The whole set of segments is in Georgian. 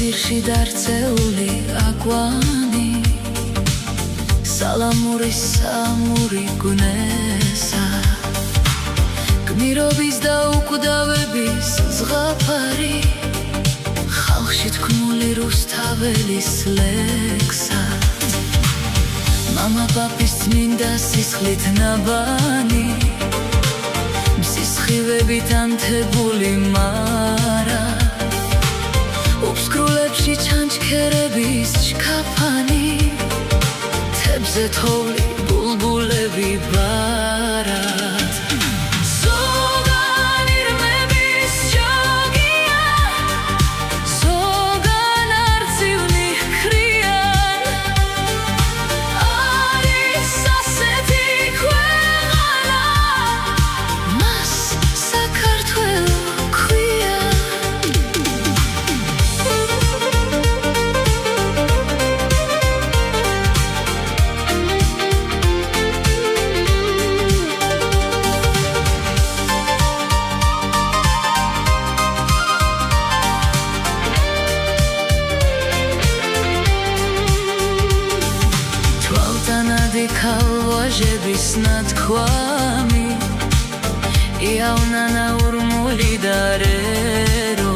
ჭირში დარწეული აკვანი სალამურის სამური გუნესა გმირობის და უკვდავების ზღაპარი ხალხში თქმული რუსთაველის ლექსა მამა პაპის წმინდა სისხლით ნაბანი მზისხივებით ანთებული მარა უბსკრულებში ჩანჩქერების ჩქაფანი თებზე თოვლი ბულბულები ბარად ზოგან ირმების ჯოგია ზოგან არწივნი ჰქრიან არის ასეთი ქვეყანა მას საქართველო ქვია ქალვაჟების ნათქვამი იავნანა ურმული და რერო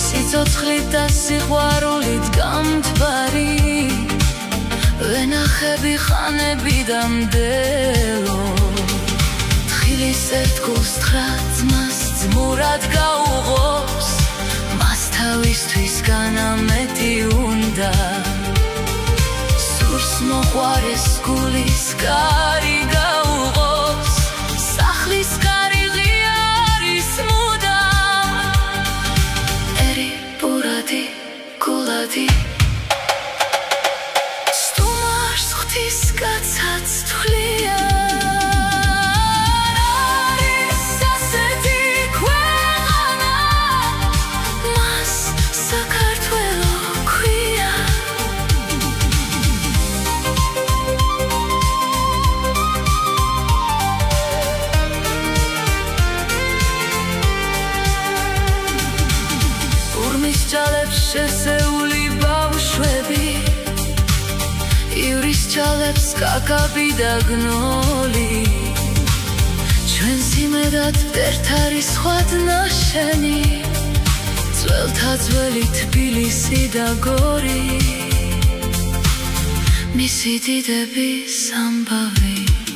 სიცოცხლით და სიყვარულით გამთბარი ვენახები ხანები და მდელო თხილის ერთგულს თხრა ძმას ძმურად გაუღობს მას თავისთვის განამეტი უნდა მოყვარეს გულის კარი გაუღოს სახლის კარი ღია არის მუდამ ერი პურადი გულადი სტუმარს ღვთის კაცაც თვლიან არის ასეთი ქვეყანა მას საქართველო ქვია ჭალებს შესეული ბავშვები ივრის ჭალებს კაკაბი და გნოლი ჩვენს იმედად ერთ არის სხვად ნაშენი ძველთა ძველი თბილისი და გორი მისი დიდების ამბავი